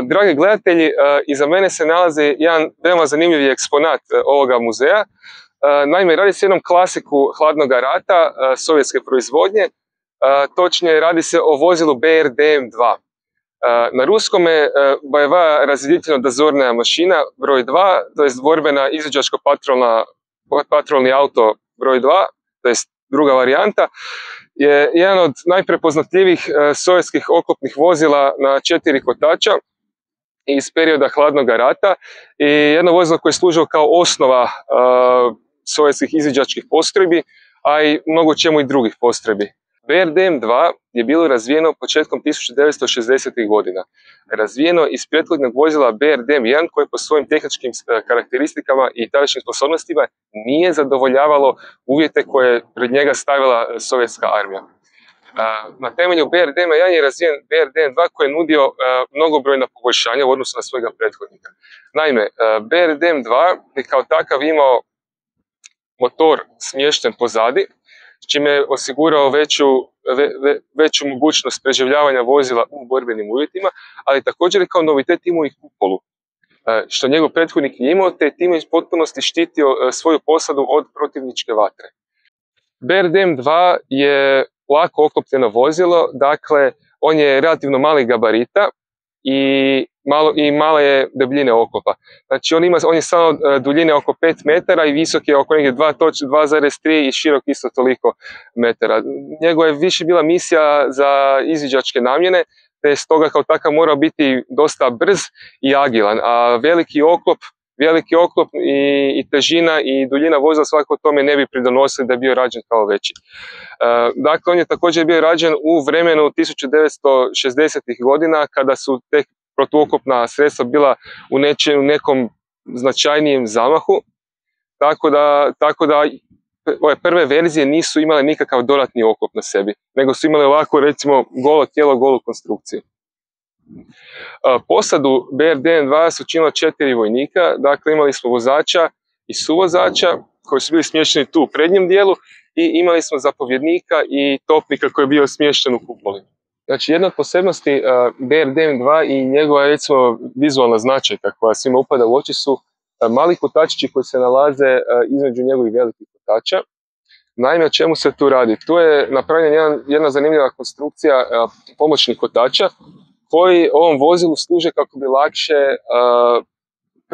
Dragi gledatelji, iza mene se nalazi jedan veoma zanimljiv eksponat ovoga muzeja. Naime, radi se o jednom klasiku hladnog rata sovjetske proizvodnje, točnije radi se o vozilu BRDM-2. Na ruskom je Bojeва razvjeditelno-dozorna mašina broj 2, to je borbena izviđačko-patrolni auto broj 2, to je druga varijanta, je jedan od najprepoznatljivijih sovjetskih oklopnih vozila na 4 kotača iz perioda hladnog rata i jedno vozilo koje je služilo kao osnova sovjetskih izviđačkih postrojbi, a i mnogo čemu i drugih postrojbi. BRDM-2 je bilo razvijeno početkom 1960. godina. Razvijeno iz prethodnog vozila BRDM-1 koje po svojim tehničkim karakteristikama i tadašnjim sposobnostima nije zadovoljavalo uvjete koje je pred njega stavila sovjetska armija. Na temelju BRDM-1 je razvijen BRDM-2 koji je nudio mnogobrojna poboljšanja u odnosu na svojega prethodnika. Naime, BRDM-2 je kao takav imao motor smješten pozadi, s čime je osigurao veću mogućnost preživljavanja vozila u borbenim uvjetima, ali također je kao novitet imao i kupolu, što njegov prethodnik nije imao, te je time u potpunosti štitio svoju posadu od protivničke vatre. BRDM-2 je lako oklopljeno vozilo, dakle on je relativno malih gabarita i male je debljine oklopa. Znači on je samo duljine oko 5 metara i visok je oko negdje 2,3 i širok isto toliko metara. Njegova je više bila misija za izviđačke namjene, te stoga kao takav morao biti dosta brz i agilan, a veliki oklop i težina i duljina vozila svakako tome ne bi pridonosili da je bio rađen kao veći. Dakle, on je također bio rađen u vremenu 1960. godina kada su tek protuoklopna sredstva bila u nekom značajnijem zamahu, tako da ove prve verzije nisu imale nikakav dodatni oklop na sebi, nego su imale ovako recimo golo tijelo, golu konstrukciju. Posadu BRDM-2 su činila 4 vojnika, dakle imali smo vozača i suvozača koji su bili smješteni tu u prednjem dijelu i imali smo zapovjednika i topnika koji je bio smješten u kupoli. Znači, jedna od posebnosti BRDM-2 i njegova recimo vizualna značajka koja svima upada u oči su mali kotačići koji se nalaze između njegovih velikih kotača. Naime, o čemu se tu radi? Tu je napravljena jedna zanimljiva konstrukcija pomoćnih kotača koji ovom vozilu služe kako bi lakše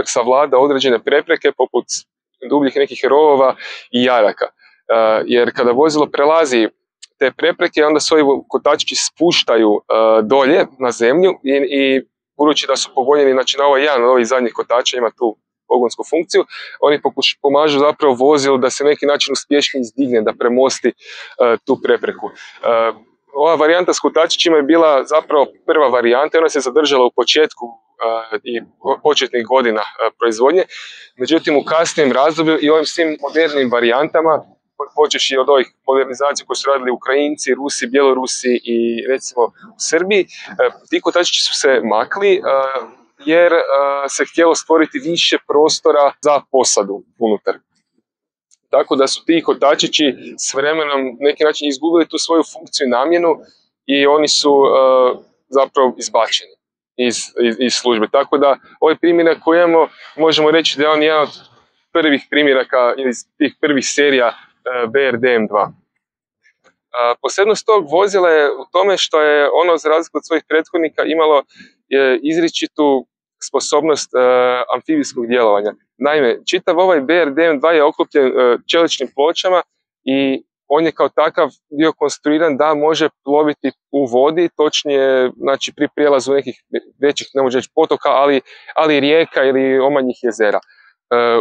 savlada određene prepreke poput dubljih nekih rovova i jaraka. Jer kada vozilo prelazi te prepreke, onda svoji kotačići spuštaju dolje na zemlju i budući da su pogonjeni, znači na ovaj jedan od ovih zadnjih kotača ima tu pogonsku funkciju, oni pomažu zapravo vozilu da se na neki način uspješnije izdigne, da premosti tu prepreku. Ova varijanta s kotačićima je bila zapravo prva varijanta i ona se zadržala u početku i početnih godina proizvodnje. Međutim, u kasnijem razdoblju i ovim svim modernim varijantama, počeši od ovih modernizacija koje su radili Ukrajinci, Rusi, Bjelorusi i recimo u Srbiji, ti kotačići su se makli jer se htjelo stvoriti više prostora za posadu unutar. Tako da su ti kotačići s vremenom na neki način izgubili tu svoju funkciju i namjenu i oni su zapravo izbačeni iz službe. Tako da ovaj primjerak koji imamo, možemo reći da je on jedan od prvih primjeraka ili tih prvih serija BRDM-2. Posebnost tog vozila je u tome što je ono, za razliku od svojih prethodnika, imalo izričitu sposobnost amfibijskog djelovanja. Naime, čitav ovaj BRDM-2 je oklopljen čeličnim pločama i on je kao takav bio konstruiran da može ploviti u vodi, točnije znači, pri prijelazu nekih većih, ne može reći potoka, ali rijeka ili omanjih jezera.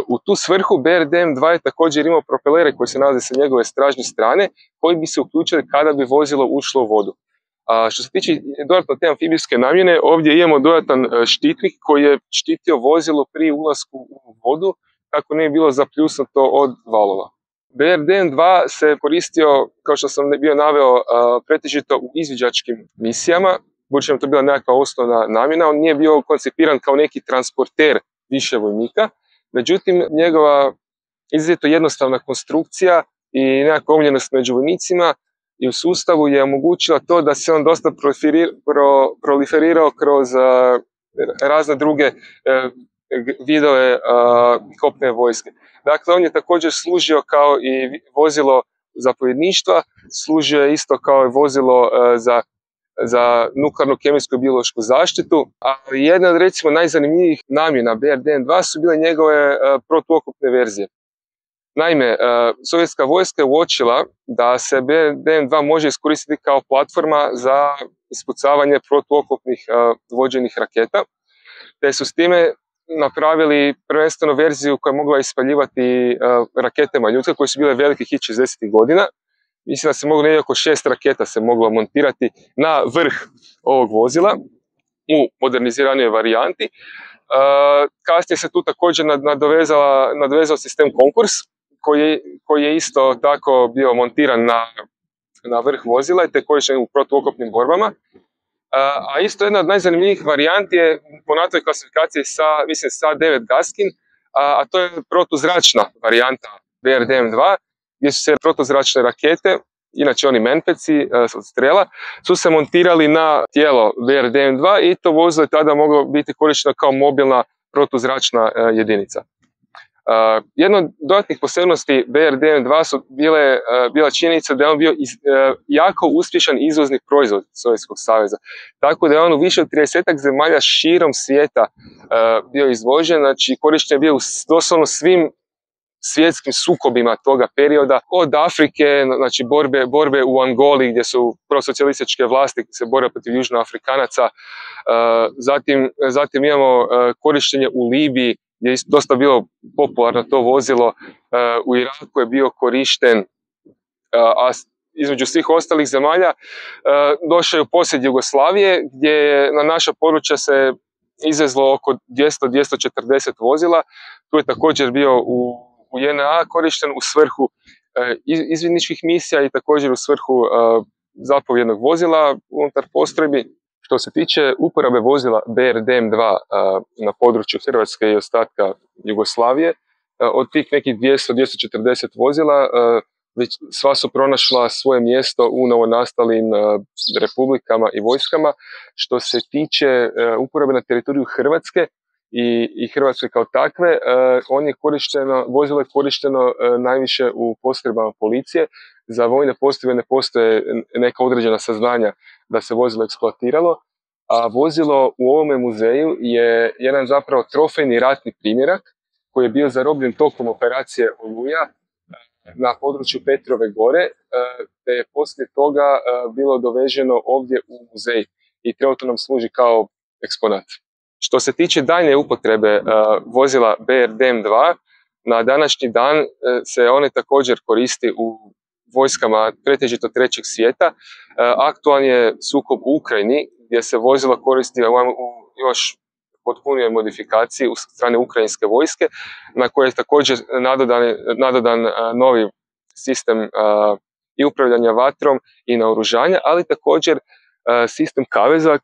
U tu svrhu BRDM-2 je također imao propelere koji se nalaze sa njegove stražnje strane, koji bi se uključili kada bi vozilo ušlo u vodu. Što se tiče dodatno te amfibijske namjene, ovdje imamo dodatan štitnik koji je štitio vozilo pri ulasku u vodu kako ne bi bilo zapljusnuto od valova. BRDM-2 se koristio, kao što sam bio naveo, pretežito u izviđačkim misijama, budući nam to bila nekakva osnovna namjena. On nije bio koncipiran kao neki transporter više vojnika, međutim njegova izrazito jednostavna konstrukcija i nekakva omiljenost među vojnicima i u sustavu je omogućila to da se on dosta proliferirao kroz razne druge vidove kopnene vojske. Dakle, on je također služio kao i vozilo zapovjedništva, služio je isto kao i vozilo za nuklearnu, kemijsku i biološku zaštitu, a jedna od recimo najzanimljivijih namjena BRDM-2 su bile njegove protuoklopne verzije. Naime, sovjetska vojska je uočila da se BRDM-2 može iskoristiti kao platforma za ispucavanje protuoklopnih vođenih raketa, te su s time napravili prvenstveno verziju koja je mogla ispaljivati rakete Maljutka, koje su bile velike hit 60. godina. Mislim da se moglo negdje oko 6 raketa se moglo montirati na vrh ovog vozila u moderniziranoj varijanti. Kasnije se tu također nadovezao sistem Konkurs, koji je isto tako bio montiran na vrh vozila i te korišten u protuoklopnim borbama. A isto jedna od najzanimljivijih varijanti je po NATO klasifikaciji sa 9 Gaskin, a to je protuzračna varijanta BRDM-2, gdje su se protuzračne rakete, inače oni menpeci od strela, su se montirali na tijelo BRDM-2 i to vozilo je tada moglo biti korišteno kao mobilna protuzračna jedinica. Jedna od dodatnih posebnosti BRDM-2 su bila činjenica da je on bio jako uspješan izvozni proizvod Sovjetskog saveza. Tako da je on u više od 30 zemalja širom svijeta bio izvožen, znači korišten je bio u doslovno svim svjetskim sukobima toga perioda, od Afrike, znači borbe u Angoli gdje su prosocijalističke vlasti se bore protiv južnoafrikanaca, zatim imamo korištenje u Libiji, gdje je dosta bilo popularno to vozilo, u Iraku je bio korišten, a između svih ostalih zemalja došao je u posjed Jugoslavije, gdje je na naša područja se izvezlo oko 200-240 vozila. Tu je također bio u JNA korišten u svrhu izvidničkih misija i također u svrhu zapovjednog vozila unutar postrojbi. Što se tiče uporabe vozila BRDM-2 na području Hrvatske i ostatka Jugoslavije, od tih nekih 200-240 vozila sva su pronašla svoje mjesto u novonastalim republikama i vojskama. Što se tiče uporabe na teritoriju Hrvatske i Hrvatske kao takve, vozilo je korišteno najviše u postrojbama policije. Za vojne postrojbe ne postoje neka određena saznanja da se vozilo eksploatiralo, a vozilo u ovome muzeju je jedan zapravo trofejni ratni primjerak koji je bio zarobljen tokom operacije Oluja na području Petrove gore, te je poslije toga bilo doveženo ovdje u muzej i trenutno nam služi kao eksponat. Što se tiče daljnje upotrebe vozila BRDM-2, na današnji dan se one također koristi u vojskama pretežito trećeg svijeta. Aktualan je sukob u Ukrajini, gdje se vozilo koristi u još potpunijoj modifikaciji u strane ukrajinske vojske, na koje je također nadodan novi sistem i upravljanja vatrom i naoružanja, ali također sistem kaveza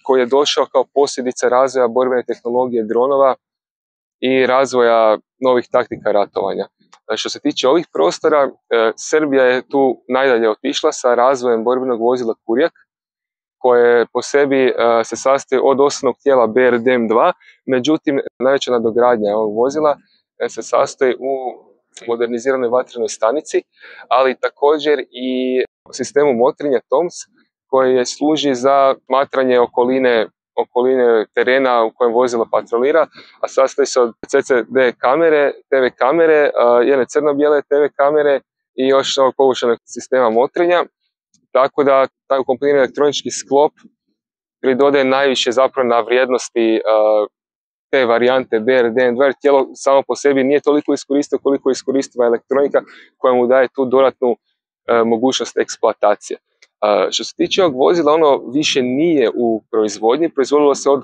koji je došao kao posljedica razvoja borbene tehnologije dronova i razvoja novih taktika ratovanja. Što se tiče ovih prostora, Srbija je tu najdalje otišla sa razvojem borbenog vozila Kurjak, koje po sebi se sastoji od osnovnog tijela BRDM-2, međutim najveća nadogradnja ovog vozila se sastoji u moderniziranoj vatrenoj stanici, ali također i sistemu motrenja TOMS, koji služi za matranje okoline terena u kojem vozilo patrolira, a sastoji se od CCD kamere, TV kamere, jedne crno-bijele TV kamere i još ovog povučenog sistema motrenja. Tako da taj ukomponirani elektronički sklop pridodaje najviše zapravo na vrijednosti te varijante BRDM-2, jer tijelo samo po sebi nije toliko iskoristivo koliko je iskoristiva elektronika koja mu daje tu dodatnu mogućnost eksploatacije. Što se tiče ovog vozila, ono više nije u proizvodnji, proizvodilo se od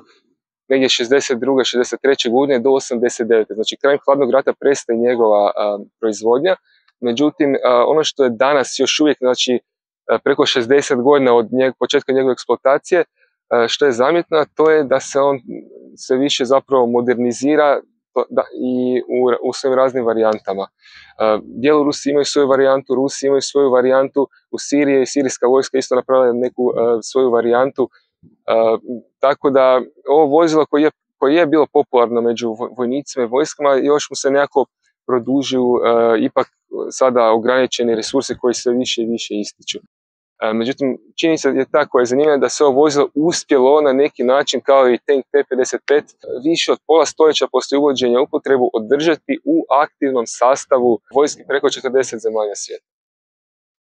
negdje 62. 63. godine do 89. Znači krajem hladnog rata prestaje njegova proizvodnja, međutim ono što je danas još uvijek, znači preko 60 godina od početka njegove eksploatacije, što je zamjetno, to je da se on sve više zapravo modernizira i u svim raznim varijantama. Bjelorusi imaju svoju varijantu, Rusi imaju svoju varijantu, u Siriji i sirijska vojska isto napravila neku svoju varijantu Tako da ovo vozilo koje je bilo popularno među vojnicima i vojskama, još mu se nekako produžuju ipak sada ograničeni resursi koji se više i više ističu. Međutim, činjenica je ta koja je zanimljiva da se ovo vozilo uspjelo na neki način, kao i tank T-55, više od pola stoljeća poslije uvođenja u upotrebu održati u aktivnom sastavu vojske preko 40 zemalja svijeta.